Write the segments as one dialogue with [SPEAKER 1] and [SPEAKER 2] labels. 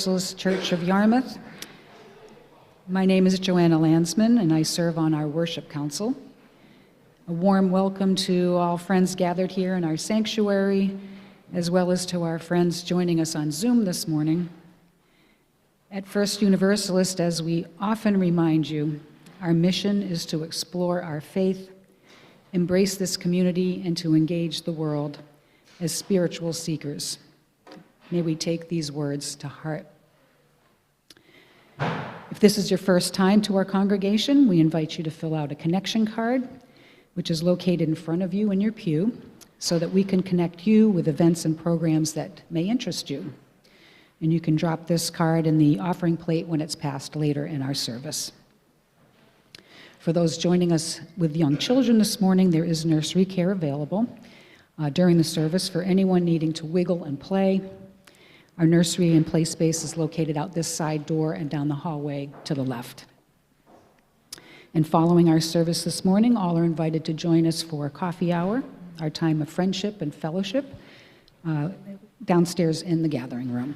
[SPEAKER 1] Universalist Church of Yarmouth. My name is Joanna Landsman, and I serve on our worship council. A warm welcome to all friends gathered here in our sanctuary, as well as to our friends joining us on Zoom this morning. At First Universalist, as we often remind you, our mission is to explore our faith, embrace this community, and to engage the world as spiritual seekers. May we take these words to heart. If this is your first time to our congregation, we invite you to fill out a connection card, which is located in front of you in your pew, so that we can connect you with events and programs that may interest you. And you can drop this card in the offering plate when it's passed later in our service. For those joining us with young children this morning, there is nursery care available during the service for anyone needing to wiggle and play. Our nursery and play space is located out this side door and down the hallway to the left. And following our service this morning, all are invited to join us for a coffee hour, our time of friendship and fellowship, downstairs in the gathering room.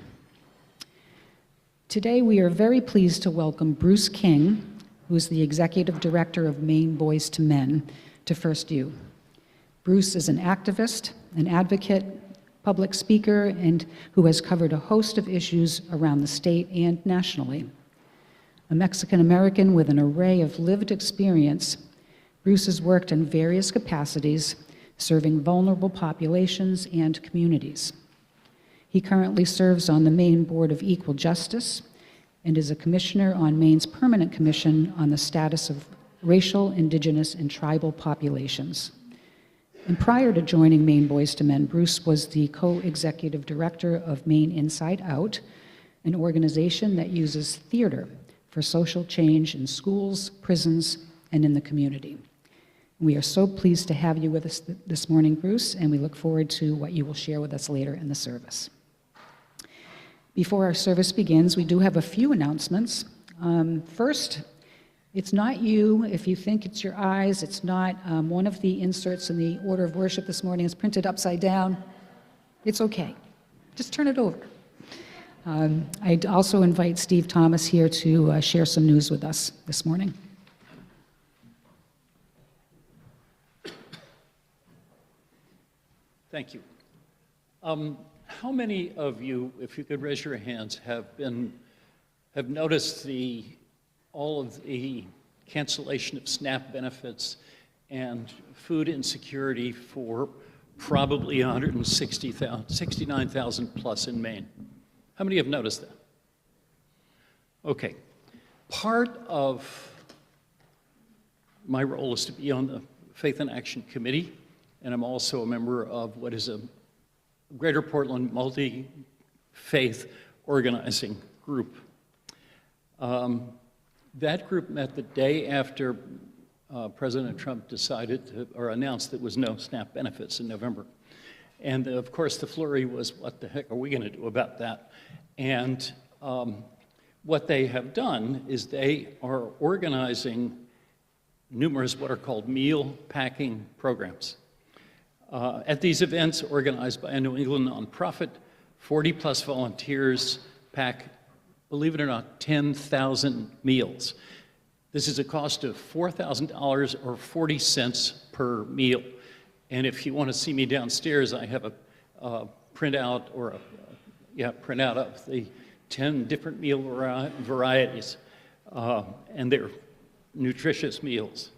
[SPEAKER 1] Today, we are very pleased to welcome Bruce King, who is the Executive Director of Maine Boys to Men, to First U. Bruce is an activist, an advocate, public speaker, and who has covered a host of issues around the state and nationally. A Mexican-American with an array of lived experience, Bruce has worked in various capacities, serving vulnerable populations and communities. He currently serves on the Maine Board of Equal Justice and is a commissioner on Maine's Permanent Commission on the Status of Racial, Indigenous, and Tribal Populations. And prior to joining Maine Boys to Men, Bruce was the co-executive director of Maine Inside Out, an organization that uses theater for social change in schools, prisons, and in the community. We are so pleased to have you with us this morning, Bruce, and we look forward to what you will share with us later in the service. Before our service begins, we do have a few announcements. First, it's not you. If you think it's your eyes, it's not. One of the inserts in the order of worship this morning is printed upside down. It's okay. Just turn it over. I'd also invite Steve Thomas here to share some news with us this morning.
[SPEAKER 2] Thank you. How many of you, if you could raise your hands, have noticed all of the cancellation of SNAP benefits and food insecurity for probably 69,000 plus in Maine? How many have noticed that? Okay. Part of my role is to be on the Faith and Action Committee, and I'm also a member of what is a Greater Portland multi-faith organizing group. That group met the day after President Trump decided to, or announced there was no SNAP benefits in November. And of course, the flurry was, what the heck are we going to do about that? And what they have done is they are organizing numerous what are called meal packing programs. At these events organized by a New England nonprofit, 40 plus volunteers pack, believe it or not, 10,000 meals. This is a cost of $4,000 or 40 cents per meal. And if you want to see me downstairs, I have a printout printout of the 10 different meal varieties, and they're nutritious meals.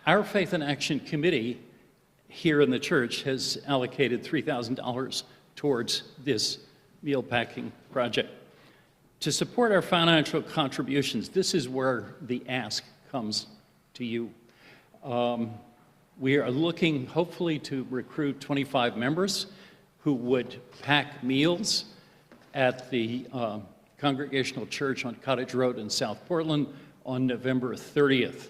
[SPEAKER 2] Our Faith and Action Committee here in the church has allocated $3,000 towards this meal packing project. To support our financial contributions, this is where the ask comes to you. We are looking, hopefully, to recruit 25 members who would pack meals at the Congregational Church on Cottage Road in South Portland on November 30th.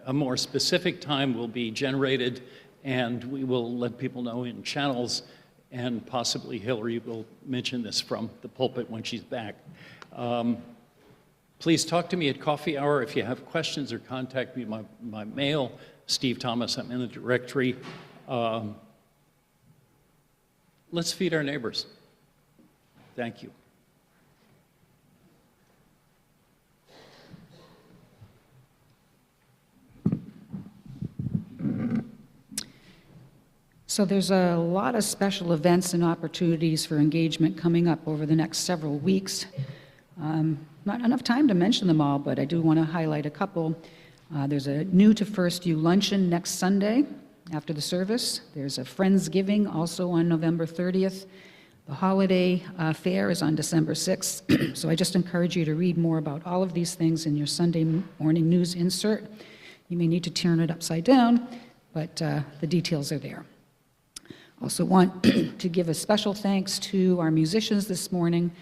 [SPEAKER 2] A more specific time will be generated, and we will let people know in channels, and possibly Hillary will mention this from the pulpit when she's back. Please talk to me at coffee hour if you have questions, or contact me by mail. Steve Thomas, I'm in the directory. let's feed our neighbors. Thank you.
[SPEAKER 1] So there's a lot of special events and opportunities for engagement coming up over the next several weeks. Not enough time to mention them all, but I do want to highlight a couple. There's a New to First You luncheon next Sunday after the service. There's a Friendsgiving also on November 30th. The holiday fair is on December 6th. So I just encourage you to read more about all of these things in your Sunday morning news insert. You may need to turn it upside down, but the details are there. Also want to give a special thanks to our musicians this morning,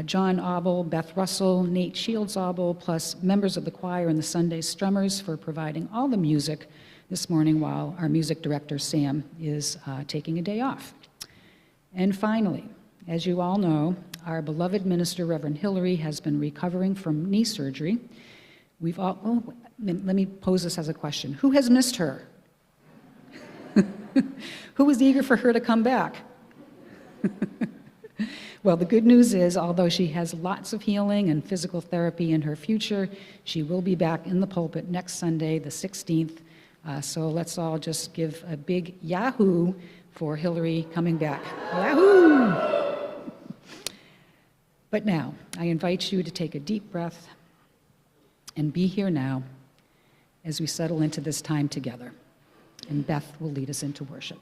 [SPEAKER 1] John Auble, Beth Russell, Nate Shields-Auble, plus members of the choir and the Sunday Strummers for providing all the music this morning while our music director, Sam, is taking a day off. And finally, as you all know, our beloved minister, Reverend Hillary, has been recovering from knee surgery. Let me pose this as a question. Who has missed her? Who was eager for her to come back? Well, the good news is, although she has lots of healing and physical therapy in her future, she will be back in the pulpit next Sunday, the 16th. So let's all just give a big yahoo for Hillary coming back. Yahoo! But now, I invite you to take a deep breath and be here now as we settle into this time together. And Beth will lead us into worship.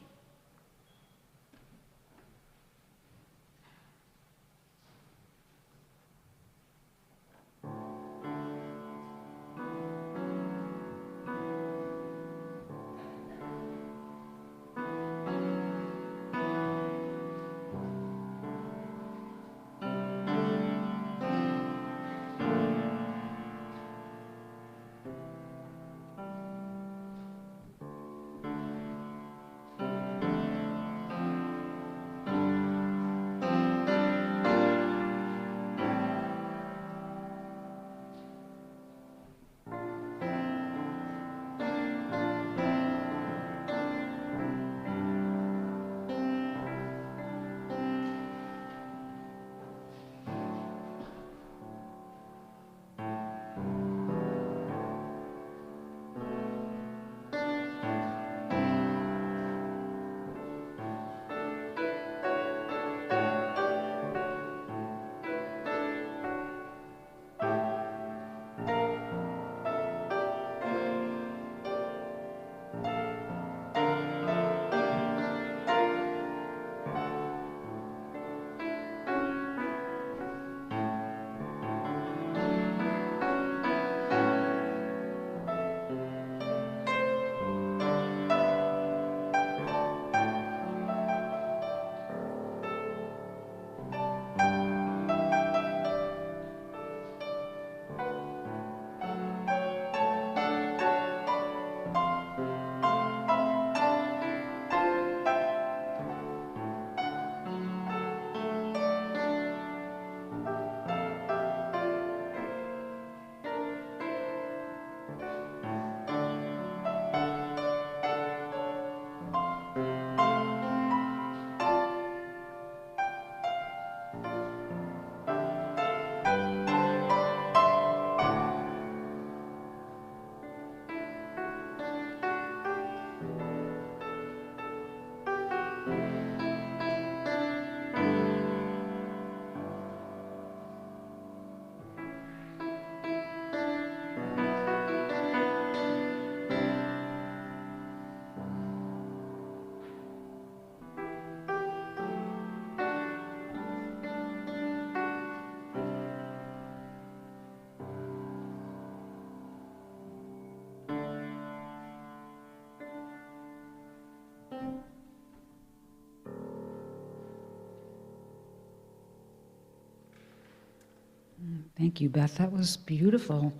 [SPEAKER 1] Thank you, Beth. That was beautiful.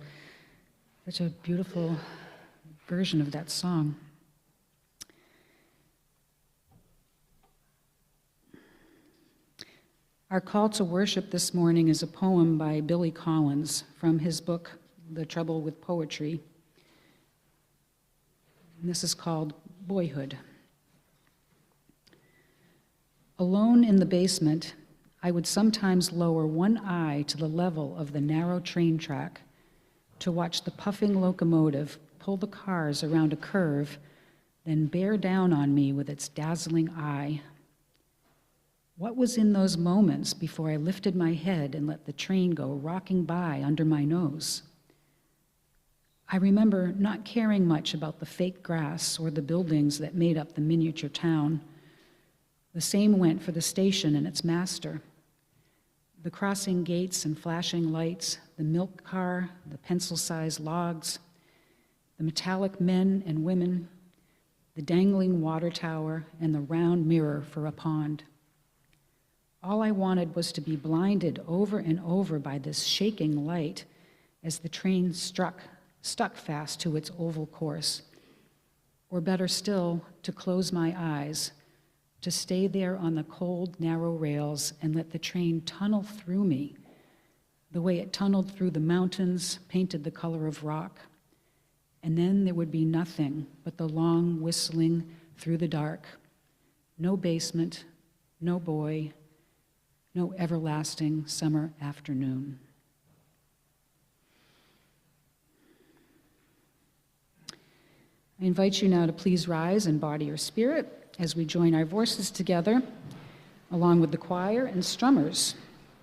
[SPEAKER 1] Such a beautiful version of that song. Our call to worship this morning is a poem by Billy Collins from his book, The Trouble with Poetry. And this is called Boyhood. Alone in the basement, I would sometimes lower one eye to the level of the narrow train track to watch the puffing locomotive pull the cars around a curve, then bear down on me with its dazzling eye. What was in those moments before I lifted my head and let the train go rocking by under my nose? I remember not caring much about the fake grass or the buildings that made up the miniature town. The same went for the station and its master. The crossing gates and flashing lights, the milk car, the pencil-sized logs, the metallic men and women, the dangling water tower, and the round mirror for a pond. All I wanted was to be blinded over and over by this shaking light as the train stuck fast to its oval course. Or better still, to close my eyes, to stay there on the cold, narrow rails and let the train tunnel through me, the way it tunneled through the mountains, painted the color of rock. And then there would be nothing but the long whistling through the dark. No basement, no boy, no everlasting summer afternoon. I invite you now to please rise in body or spirit as we join our voices together, along with the choir and strummers,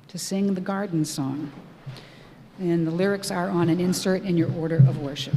[SPEAKER 1] to sing the Garden Song. And the lyrics are on an insert in your order of worship.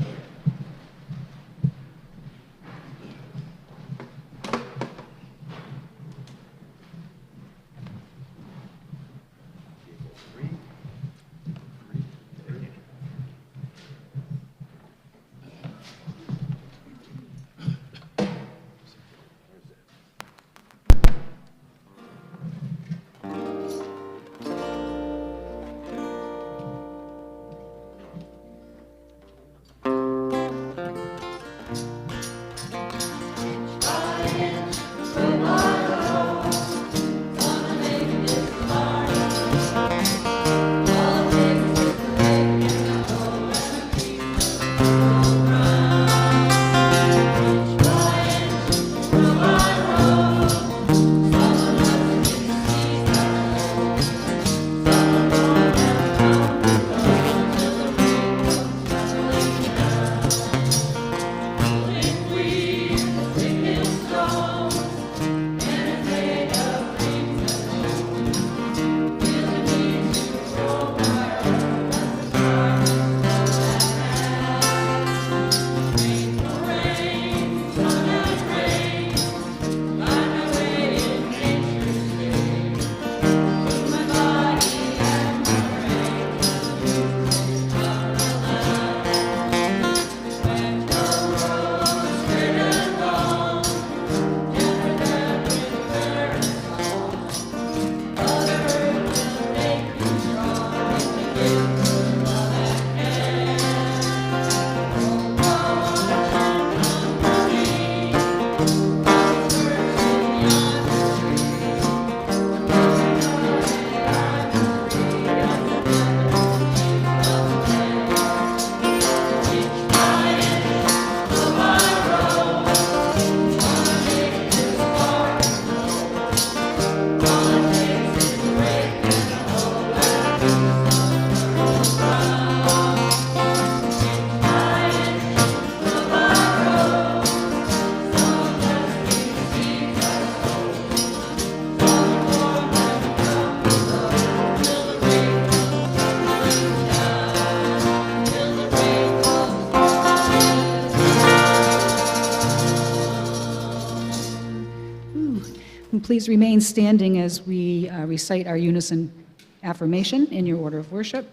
[SPEAKER 1] Please remain standing as we recite our unison affirmation in your order of worship.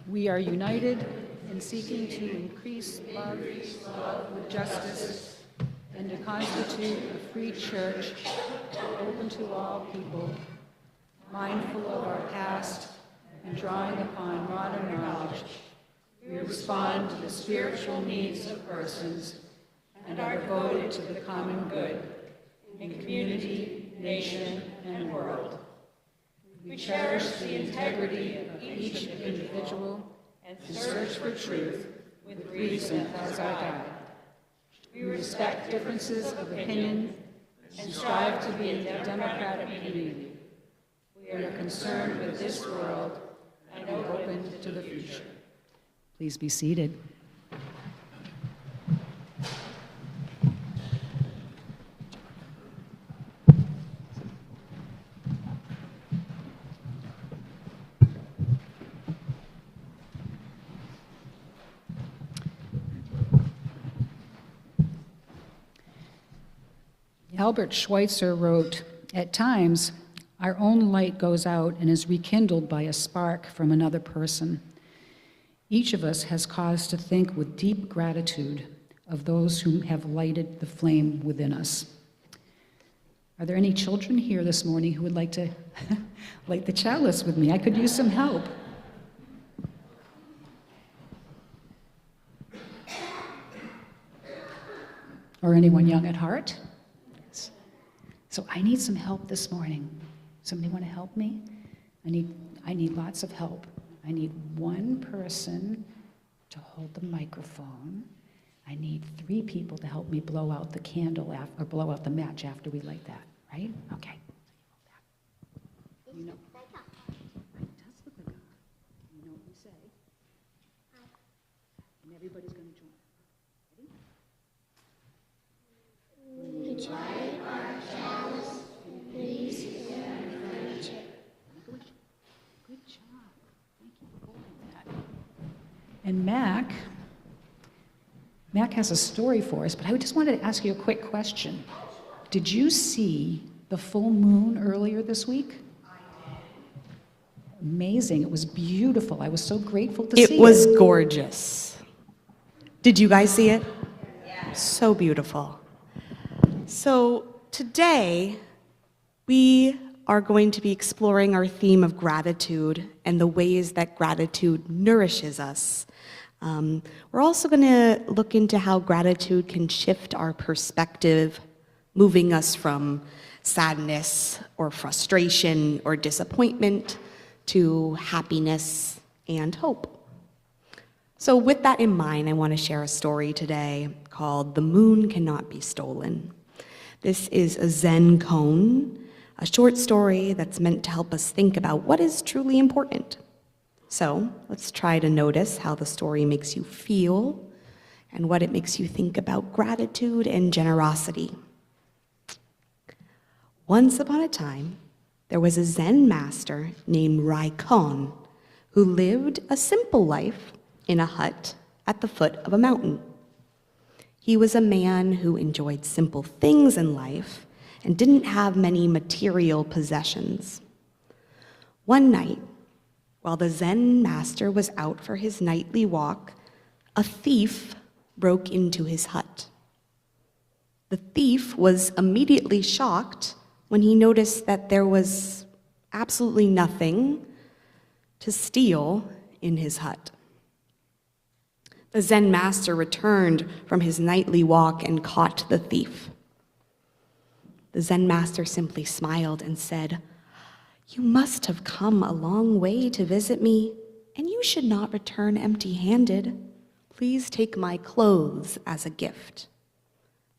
[SPEAKER 1] We are united in seeking to increase love with justice and to constitute a free church open to all people, mindful of our past and drawing upon modern knowledge. We respond to the spiritual needs of persons and are devoted to the common good in community, nation, and world. We cherish the integrity of each individual and search for truth with reason as our guide. We respect differences of opinion and strive to be a democratic community. We are concerned with this world and open to the future. Please be seated. Albert Schweitzer wrote, "At times, our own light goes out and is rekindled by a spark from another person. Each of us has cause to think with deep gratitude of those who have lighted the flame within us." Are there any children here this morning who would like to light the chalice with me? I could use some help. Or anyone young at heart? Yes. So I need some help this morning. Somebody want to help me? I need lots of help. I need one person to hold the microphone. I need 3 people to help me blow out the candle or blow out the match after we light that, right? Okay. You know, it does look like a, you know what we say. And everybody's going to join. Ready? We light our chalice in peace and friendship. Good job. Thank you for holding that. And Mac has a story for us, but I just wanted to ask you a quick question. Did you see the full moon earlier this week? I did. Amazing. It was beautiful. I was so grateful to see it.
[SPEAKER 3] It was gorgeous. Did you guys see it? Yeah. So beautiful. So today, we are going to be exploring our theme of gratitude and the ways that gratitude nourishes us. We're also going to look into how gratitude can shift our perspective, moving us from sadness or frustration or disappointment to happiness and hope. So with that in mind, I want to share a story today called "The Moon Cannot Be Stolen." This is a Zen koan, a short story that's meant to help us think about what is truly important. So let's try to notice how the story makes you feel and what it makes you think about gratitude and generosity. Once upon a time, there was a Zen master named Raikon who lived a simple life in a hut at the foot of a mountain. He was a man who enjoyed simple things in life and didn't have many material possessions. One night, while the Zen master was out for his nightly walk, a thief broke into his hut. The thief was immediately shocked when he noticed that there was absolutely nothing to steal in his hut. The Zen master returned from his nightly walk and caught the thief. The Zen master simply smiled and said, "You must have come a long way to visit me, and you should not return empty-handed. Please take my clothes as a gift."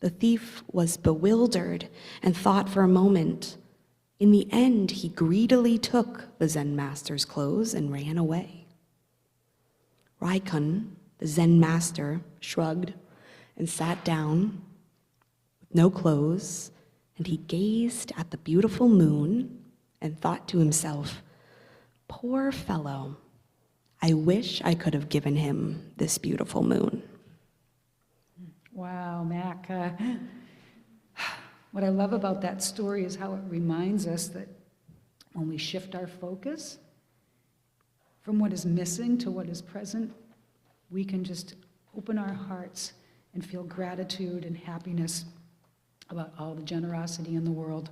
[SPEAKER 3] The thief was bewildered and thought for a moment. In the end, he greedily took the Zen master's clothes and ran away. Raikon, the Zen master, shrugged and sat down with no clothes, and he gazed at the beautiful moon and thought to himself, "Poor fellow, I wish I could have given him this beautiful moon."
[SPEAKER 1] Wow, Mac. What I love about that story is how it reminds us that when we shift our focus from what is missing to what is present, we can just open our hearts and feel gratitude and happiness about all the generosity in the world.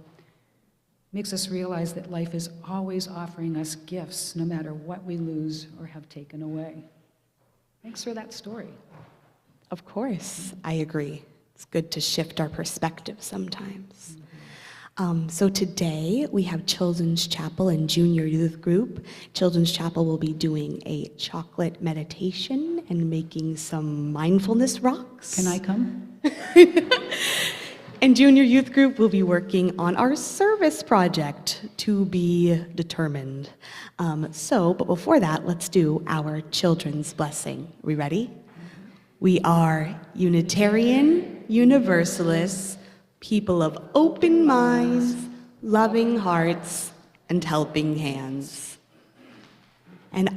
[SPEAKER 1] Makes us realize that life is always offering us gifts, no matter what we lose or have taken away. Thanks for that story.
[SPEAKER 3] Of course, I agree. It's good to shift our perspective sometimes. So today we have Children's Chapel and Junior Youth Group. Children's Chapel will be doing a chocolate meditation and making some mindfulness rocks.
[SPEAKER 1] Can I come?
[SPEAKER 3] And junior youth group will be working on our service project to be determined. But before that, let's do our children's blessing. We ready? We are Unitarian Universalists, people of open minds, loving hearts, and helping hands. And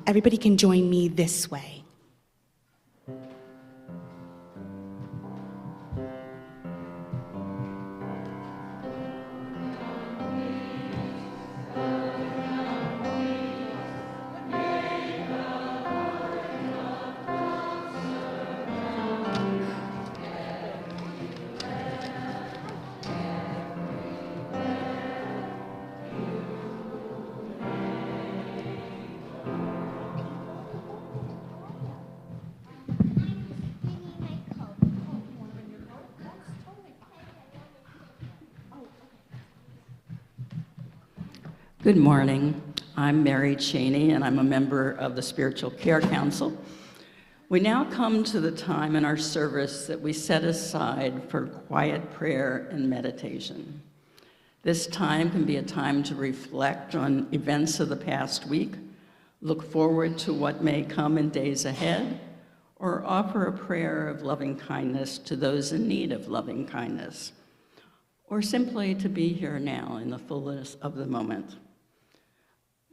[SPEAKER 3] everybody can join me this way.
[SPEAKER 4] Good morning. I'm Mary Cheney, and I'm a member of the Spiritual Care Council. We now come to the time in our service that we set aside for quiet prayer and meditation. This time can be a time to reflect on events of the past week, look forward to what may come in days ahead, or offer a prayer of loving kindness to those in need of loving kindness, or simply to be here now in the fullness of the moment.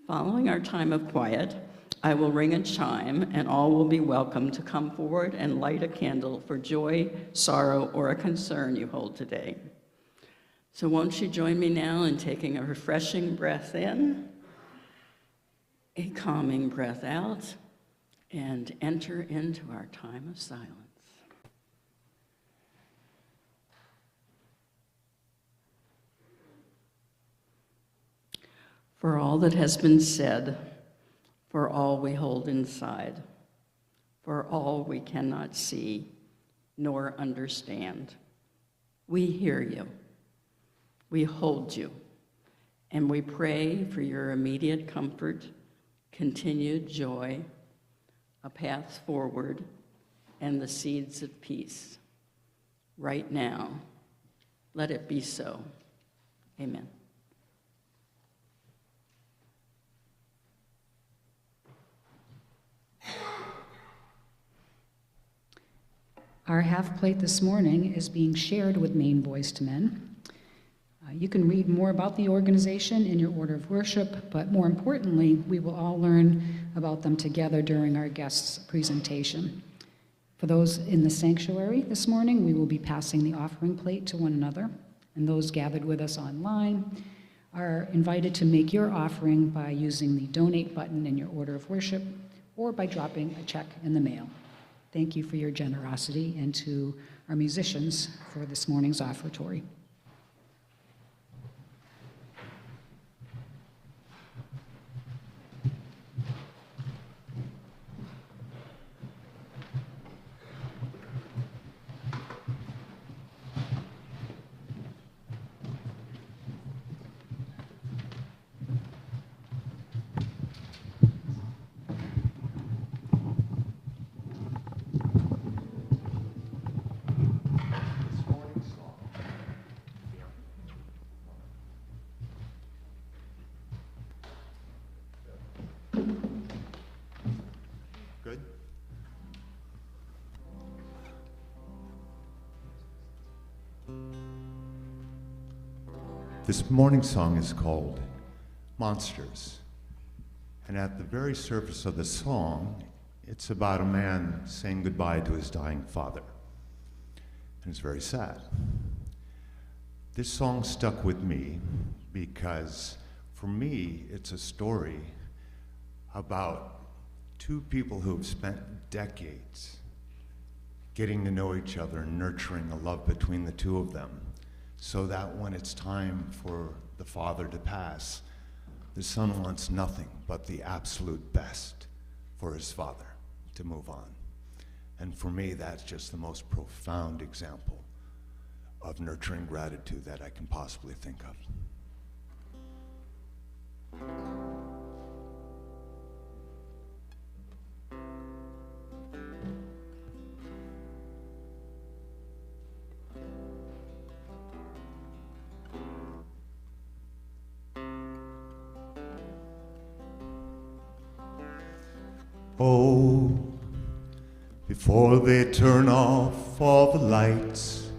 [SPEAKER 4] Following our time of quiet, I will ring a chime, and all will be welcome to come forward and light a candle for joy, sorrow, or a concern you hold today. So won't you join me now in taking a refreshing breath in, a calming breath out, and enter into our time of silence. For all that has been said, for all we hold inside, for all we cannot see nor understand, we hear you, we hold you, and we pray for your immediate comfort, continued joy, a path forward, and the seeds of peace. Right now, let it be so. Amen.
[SPEAKER 1] Our half plate this morning is being shared with Maine Boys to Men. You can read more about the organization in your order of worship, but more importantly, we will all learn about them together during our guest's presentation. For those in the sanctuary this morning, we will be passing the offering plate to one another, and those gathered with us online are invited to make your offering by using the donate button in your order of worship or by dropping a check in the mail. Thank you for your generosity, and to our musicians for this morning's offertory.
[SPEAKER 5] Good? This morning's song is called Monsters. And at the very surface of the song, it's about a man saying goodbye to his dying father. And it's very sad. This song stuck with me because, for me, it's a story about two people who have spent decades getting to know each other and nurturing a love between the two of them, so that when it's time for the father to pass, the son wants nothing but the absolute best for his father to move on. And for me, that's just the most profound example of nurturing gratitude that I can possibly think of. Oh, before they turn off all the lights,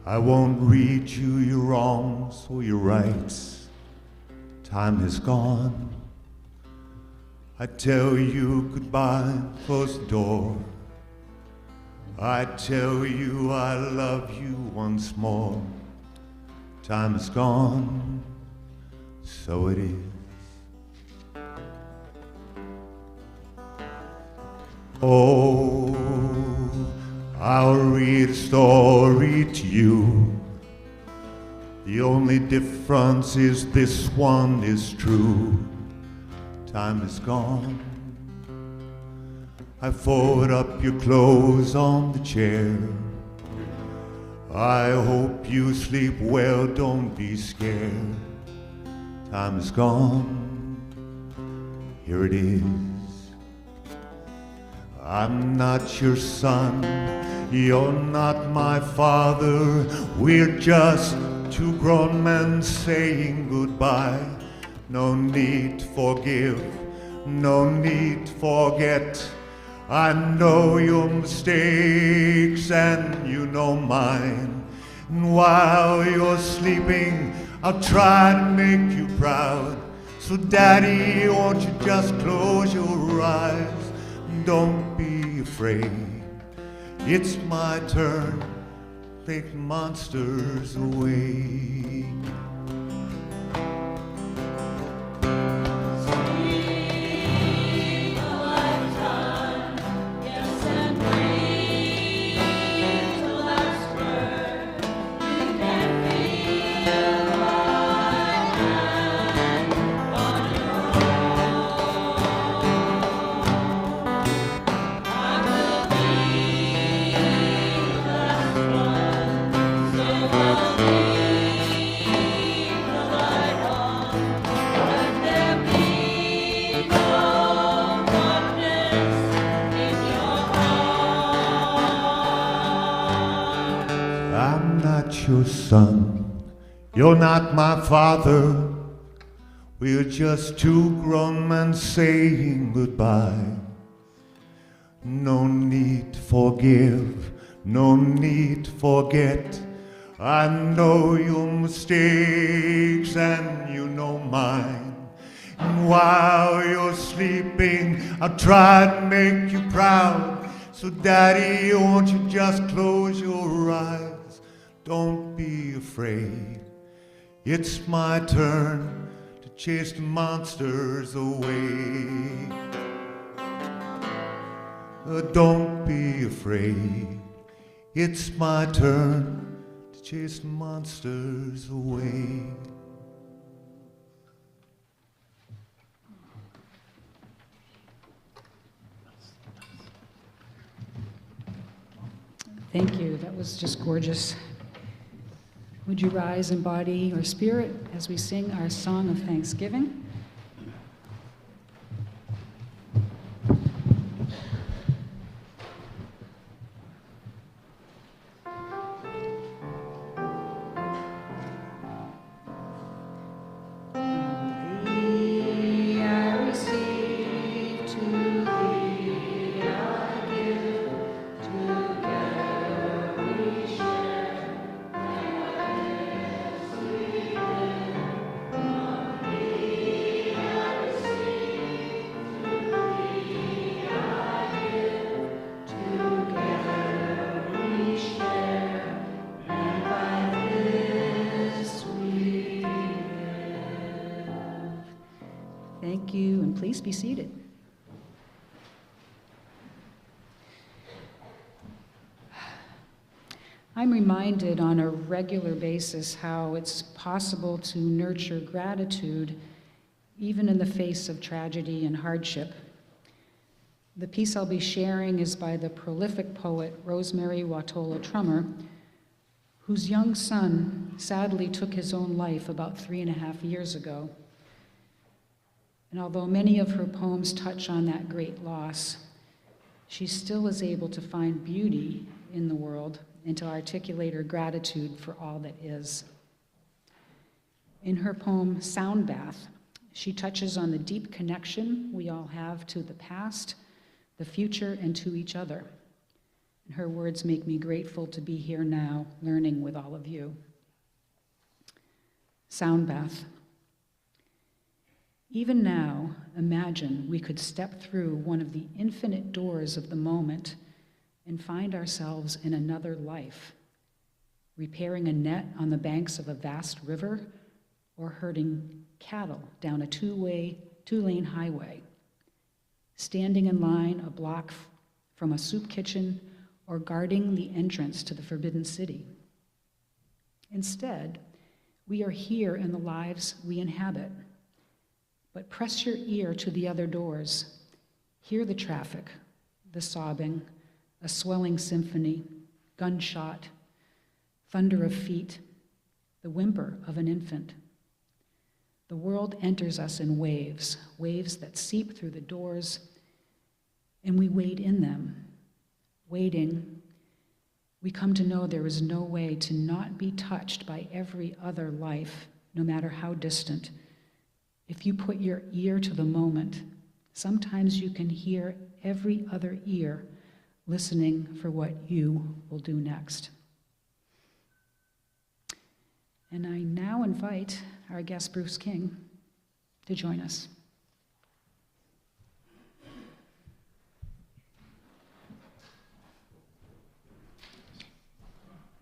[SPEAKER 5] I won't read you your wrongs or your rights. Time has gone. I tell you goodbye, close the door. I tell you I love you once more. Time is gone, so it is. Oh, I'll read a story to you. The only difference is this one is true. Time is gone. I fold up your clothes on the chair. I hope you sleep well, don't be scared. Time is gone. Here it is. I'm not your son, you're not my father. We're just two grown men saying goodbye. No need to forgive, no need to forget. I know your mistakes and you know mine. And while you're sleeping, I'll try to make you proud. So Daddy, won't you just close your eyes? Don't be afraid, it's my turn. Take monsters away. I'm not your son, you're not my father. We're just two grown men saying goodbye. No need to forgive, no need to forget. I know your mistakes and you know mine. And while you're sleeping, I'll try to make you proud. So Daddy, won't you just close your eyes? Don't be afraid, it's my turn to chase the monsters away. Don't be afraid, it's my turn to chase the monsters away.
[SPEAKER 1] Thank you. That was just gorgeous. Would you rise in body or spirit as we sing our song of thanksgiving? Thank you, and please be seated. I'm reminded on a regular basis how it's possible to nurture gratitude even in the face of tragedy and hardship. The piece I'll be sharing is by the prolific poet Rosemary Watola Trummer, whose young son sadly took his own life about 3.5 years ago. And although many of her poems touch on that great loss, she still is able to find beauty in the world and to articulate her gratitude for all that is. In her poem, Sound Bath, She touches on the deep connection we all have to the past, the future, and to each other. And her words make me grateful to be here now, learning with all of you. Sound bath. Even now, imagine we could step through one of the infinite doors of the moment and find ourselves in another life, repairing a net on the banks of a vast river or herding cattle down a two-lane highway, standing in line a block from a soup kitchen or guarding the entrance to the Forbidden City. Instead, we are here in the lives we inhabit. But press your ear to the other doors. Hear the traffic, the sobbing, a swelling symphony, gunshot, thunder of feet, the whimper of an infant. The world enters us in waves, waves that seep through the doors, and we wade in them. Waiting, we come to know there is no way to not be touched by every other life, no matter how distant. If you put your ear to the moment, sometimes you can hear every other ear listening for what you will do next. And I now invite our guest, Bruce King, to join us.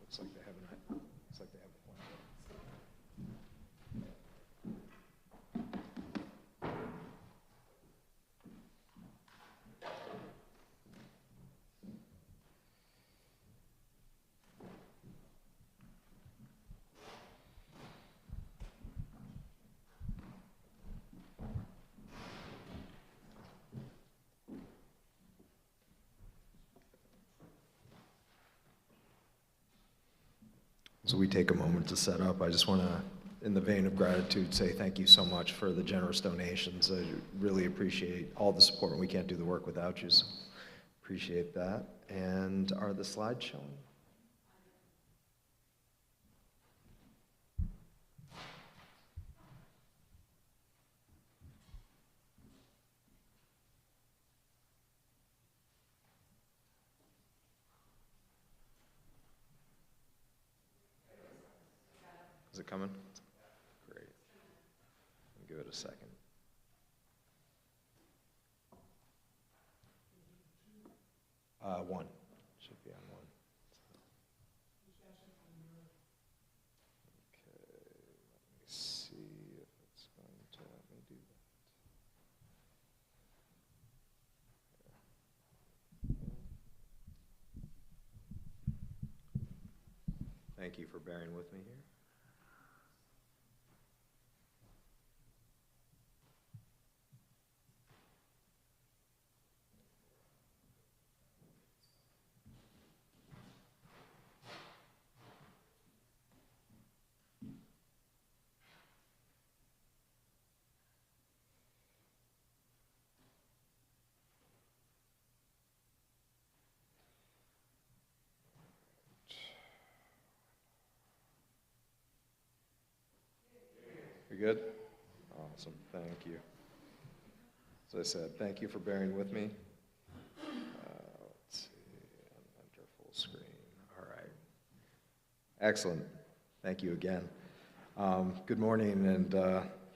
[SPEAKER 6] Looks like they have a plan. So we take a moment to set up. I just want to, in the vein of gratitude, say thank you so much for the generous donations. I really appreciate all the support, and we can't do the work without you, so appreciate that. And are the slides showing? Is it coming? Great. I'll give it a second. One. Should be on one. Okay, let me see if it's going to let me do that. Thank you for bearing with me here. We good? Awesome, thank you. As I said, thank you for bearing with me. Let's see, enter full screen. All right. Excellent. Thank you again. Good morning, and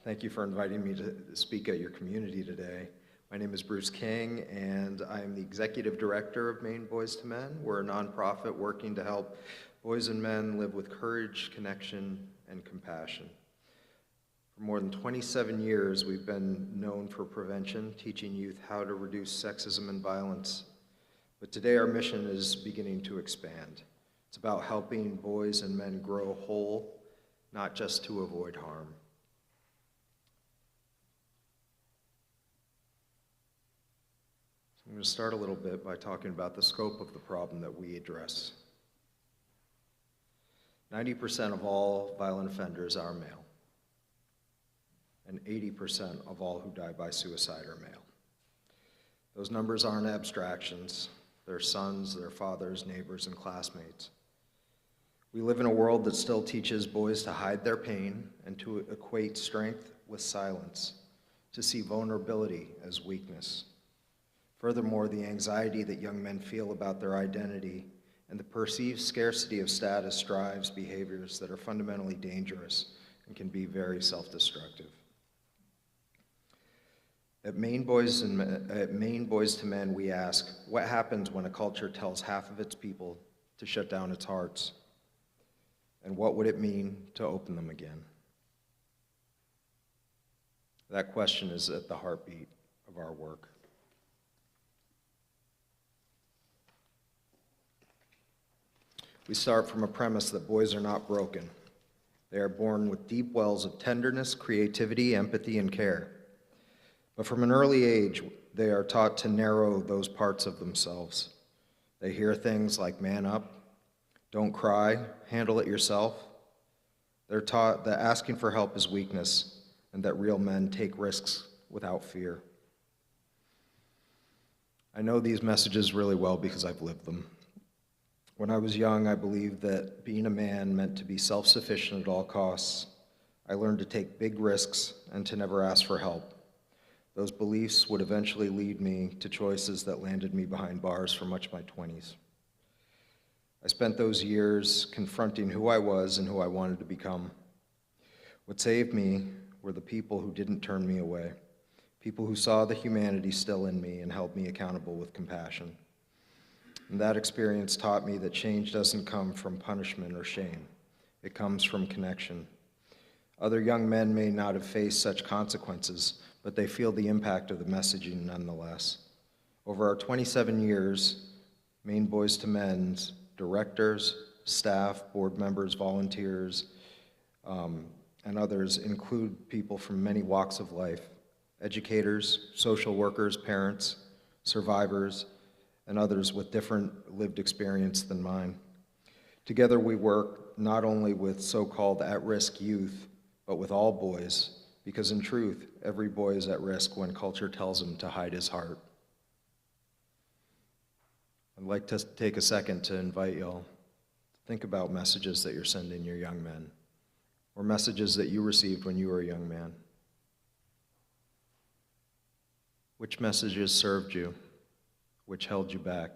[SPEAKER 6] thank you for inviting me to speak at your community today. My name is Bruce King, and I am the Executive Director of Maine Boys to Men. We're a nonprofit working to help boys and men live with courage, connection, and compassion. For more than 27 years, we've been known for prevention, teaching youth how to reduce sexism and violence. But today our mission is beginning to expand. It's about helping boys and men grow whole, not just to avoid harm. So I'm going to start a little bit by talking about the scope of the problem that we address. 90% of all violent offenders are male, and 80% of all who die by suicide are male. Those numbers aren't abstractions. They're sons, their fathers, neighbors, and classmates. We live in a world that still teaches boys to hide their pain and to equate strength with silence. to see vulnerability as weakness. Furthermore, the anxiety that young men feel about their identity and the perceived scarcity of status drives behaviors that are fundamentally dangerous and can be very self-destructive. At Maine Boys to Men, we ask, what happens when a culture tells half of its people to shut down its hearts? And what would it mean to open them again? That question is at the heartbeat of our work. We start from a premise that boys are not broken. They are born with deep wells of tenderness, creativity, empathy, and care. But from an early age, they are taught to narrow those parts of themselves. They hear things like man up, don't cry, handle it yourself. They're taught that asking for help is weakness and that real men take risks without fear. I know these messages really well because I've lived them. When I was young, I believed that being a man meant to be self-sufficient at all costs. I learned to take big risks and to never ask for help. Those beliefs would eventually lead me to choices that landed me behind bars for much of my 20s. I spent those years confronting who I was and who I wanted to become. What saved me were the people who didn't turn me away, people who saw the humanity still in me and held me accountable with compassion. And that experience taught me that change doesn't come from punishment or shame. It comes from connection. Other young men may not have faced such consequences, but they feel the impact of the messaging nonetheless. Over our 27 years, Maine Boys to Men's directors, staff, board members, volunteers, and others include people from many walks of life, educators, social workers, parents, survivors, and others with different lived experience than mine. Together we work not only with so-called at-risk youth, but with all boys, because in truth, every boy is at risk when culture tells him to hide his heart. I'd like to take a second to invite y'all to think about messages that you're sending your young men, or messages that you received when you were a young man. Which messages served you? Which held you back?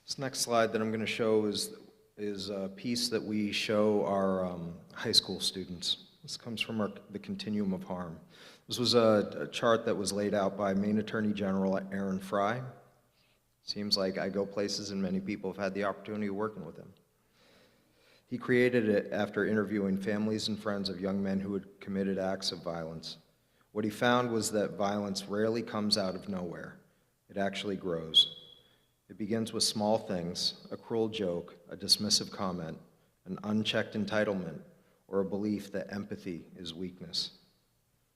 [SPEAKER 6] This next slide that I'm going to show is a piece that we show our high school students. This comes from the Continuum of Harm. This was a chart that was laid out by Maine Attorney General Aaron Fry. Seems like I go places and many people have had the opportunity of working with him. He created it after interviewing families and friends of young men who had committed acts of violence. What he found was that violence rarely comes out of nowhere. It actually grows. It begins with small things, a cruel joke, a dismissive comment, an unchecked entitlement, or a belief that empathy is weakness.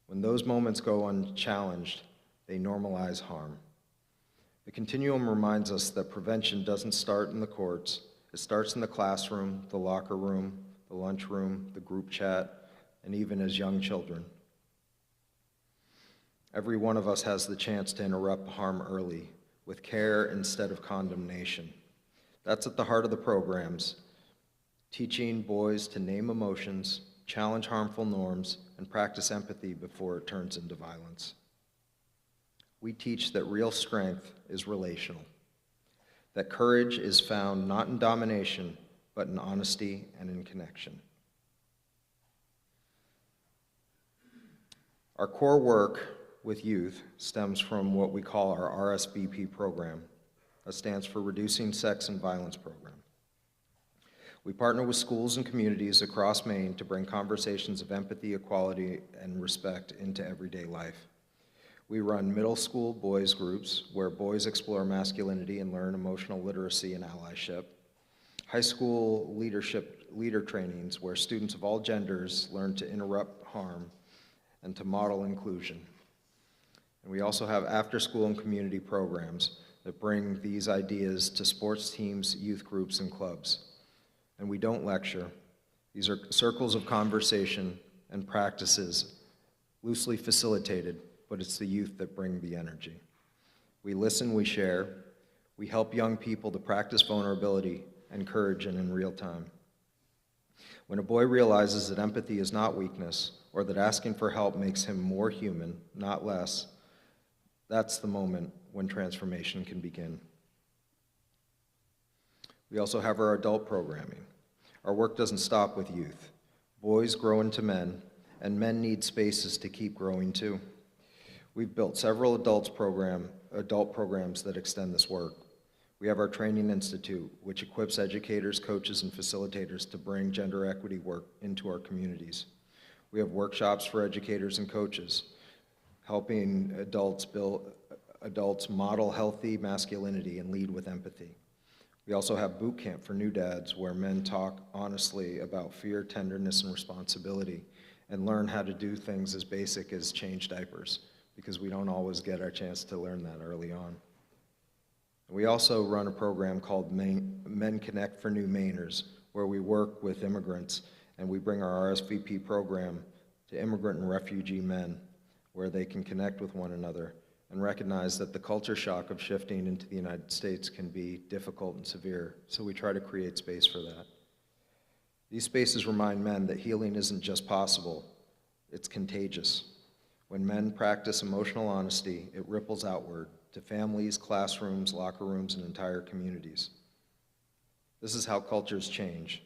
[SPEAKER 6] When those moments go unchallenged, they normalize harm. The continuum reminds us that prevention doesn't start in the courts. It starts in the classroom, the locker room, the lunchroom, the group chat, and even as young children. Every one of us has the chance to interrupt harm early, with care instead of condemnation. That's at the heart of the programs, teaching boys to name emotions, challenge harmful norms, and practice empathy before it turns into violence. We teach that real strength is relational, that courage is found not in domination, but in honesty and in connection. Our core work with youth stems from what we call our RSVP program. That stands for Reducing Sex and Violence Program. We partner with schools and communities across Maine to bring conversations of empathy, equality, and respect into everyday life. We run middle school boys groups where boys explore masculinity and learn emotional literacy and allyship. High school leader trainings where students of all genders learn to interrupt harm and to model inclusion. And we also have after-school and community programs that bring these ideas to sports teams, youth groups, and clubs. And we don't lecture. These are circles of conversation and practices loosely facilitated, but it's the youth that bring the energy. We listen, we share. We help young people to practice vulnerability and courage and in real time. When a boy realizes that empathy is not weakness, or that asking for help makes him more human, not less, that's the moment when transformation can begin. We also have our adult programming. Our work doesn't stop with youth. Boys grow into men, and men need spaces to keep growing too. We've built several adult programs that extend this work. We have our Training Institute, which equips educators, coaches, and facilitators to bring gender equity work into our communities. We have workshops for educators and coaches, helping adults model healthy masculinity and lead with empathy. We also have boot camp for new dads, where men talk honestly about fear, tenderness, and responsibility, and learn how to do things as basic as change diapers, because we don't always get our chance to learn that early on. We also run a program called Men Connect for New Mainers, where we work with immigrants, and we bring our RSVP program to immigrant and refugee men, where they can connect with one another and recognize that the culture shock of shifting into the United States can be difficult and severe, so we try to create space for that. These spaces remind men that healing isn't just possible, it's contagious. When men practice emotional honesty, it ripples outward to families, classrooms, locker rooms, and entire communities. This is how cultures change,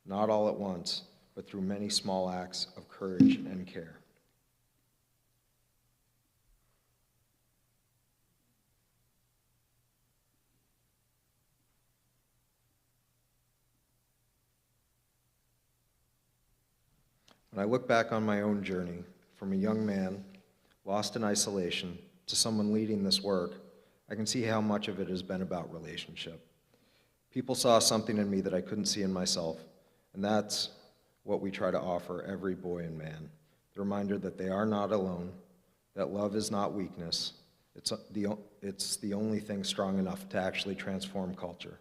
[SPEAKER 6] not all at once, but through many small acts of courage and care. When I look back on my own journey, from a young man lost in isolation to someone leading this work, I can see how much of it has been about relationship. People saw something in me that I couldn't see in myself, and that's what we try to offer every boy and man. The reminder that they are not alone, that love is not weakness, it's the only thing strong enough to actually transform culture.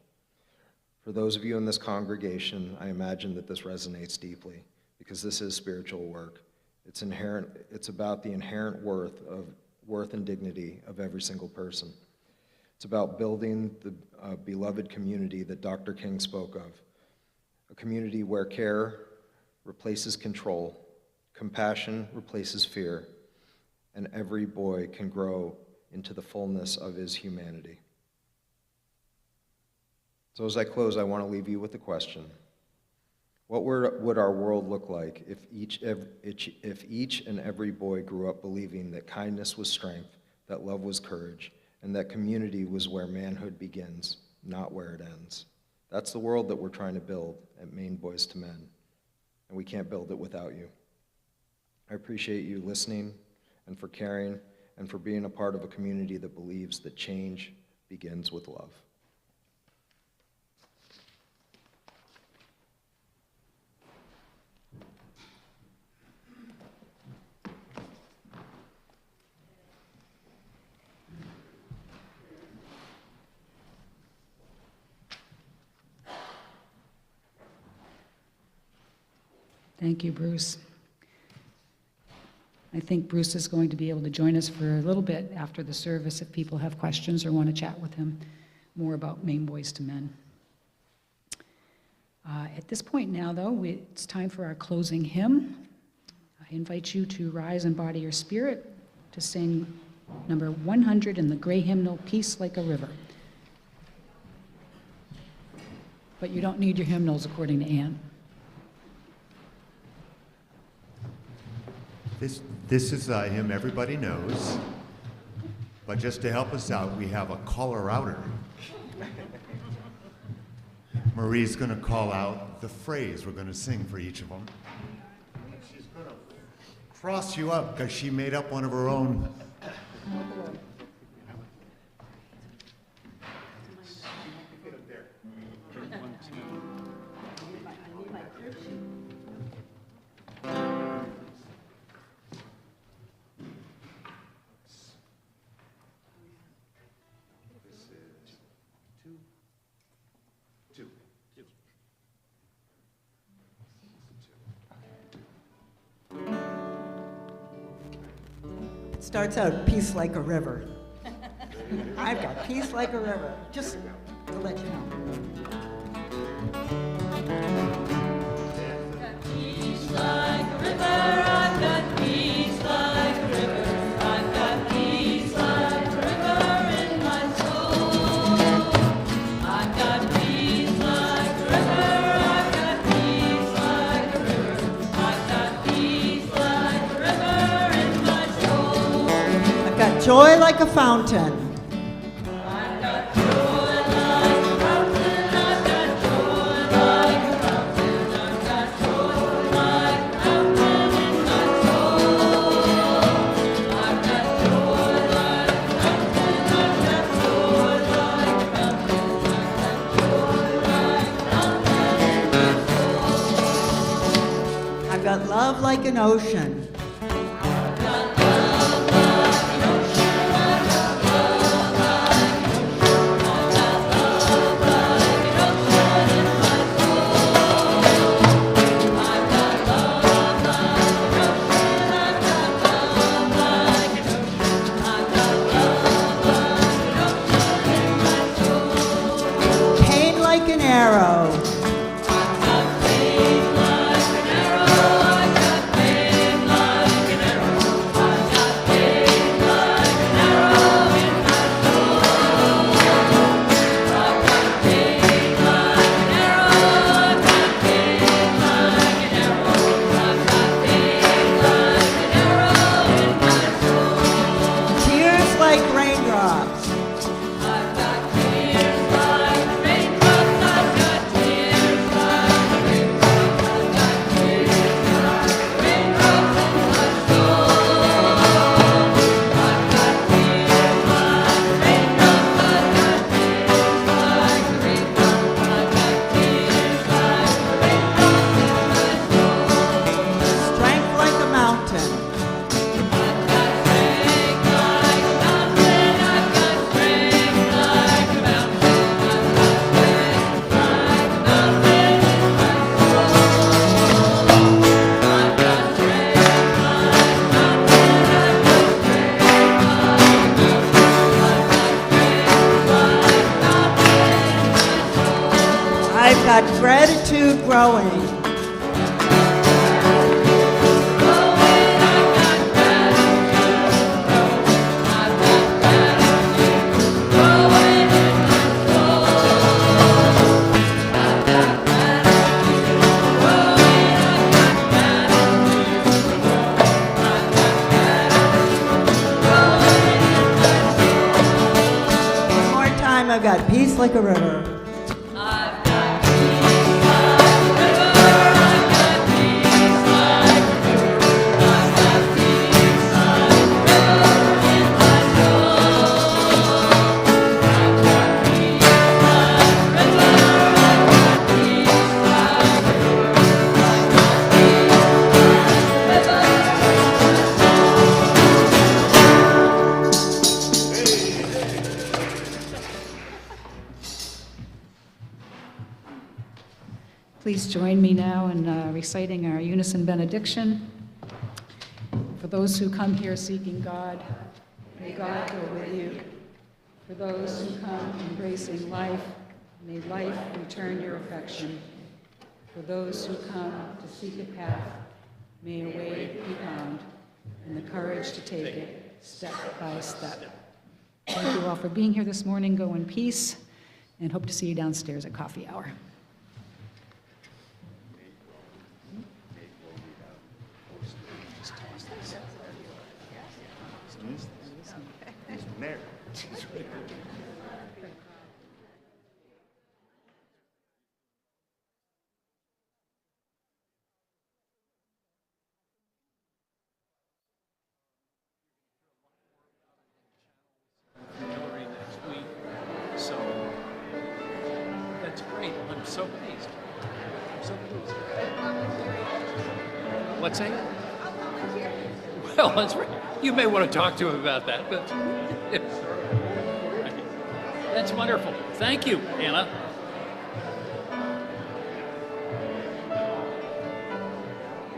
[SPEAKER 6] For those of you in this congregation, I imagine that this resonates deeply, because this is spiritual work. It's about the inherent worth and dignity of every single person. It's about building the beloved community that Dr. King spoke of, a community where care replaces control, compassion replaces fear, and every boy can grow into the fullness of his humanity. So as I close, I want to leave you with a question. What would our world look like if each and every boy grew up believing that kindness was strength, that love was courage, and that community was where manhood begins, not where it ends? That's the world that we're trying to build at Maine Boys to Men, and we can't build it without you. I appreciate you listening and for caring and for being a part of a community that believes that change begins with love.
[SPEAKER 1] Thank you, Bruce. I think Bruce is going to be able to join us for a little bit after the service if people have questions or want to chat with him more about Maine Boys to Men. At this point now, though, it's time for our closing hymn. I invite you to rise and body your spirit to sing number 100 in the gray hymnal, Peace Like a River. But you don't need your hymnals, according to Ann.
[SPEAKER 5] This is a hymn everybody knows, but just to help us out, we have a caller-outer. Marie's going to call out the phrase we're going to sing for each of them. She's going to cross you up because she made up one of her own.
[SPEAKER 7] Starts out peace like a river. I've got peace like a river, just to let you know. I've got joy like a fountain. I've got love like an ocean. Pain like an arrow. Tears like raindrops. Strength like a mountain. I've got gratitude growing. One more time, I've got peace like a river.
[SPEAKER 1] Please join me now in reciting our unison benediction. For those who come here seeking God, may God go with you. For those who come embracing life, may life return your affection. For those who come to seek a path, may a way be found, and the courage to take it step by step. Thank you all for being here this morning. Go in peace, and hope to see you downstairs at coffee hour.
[SPEAKER 2] Hillary next week. So that's great. I'm so pleased. I'm so pleased. What's that? Well, that's right. You may want to talk to him about that, but that's wonderful. Thank you, Anna.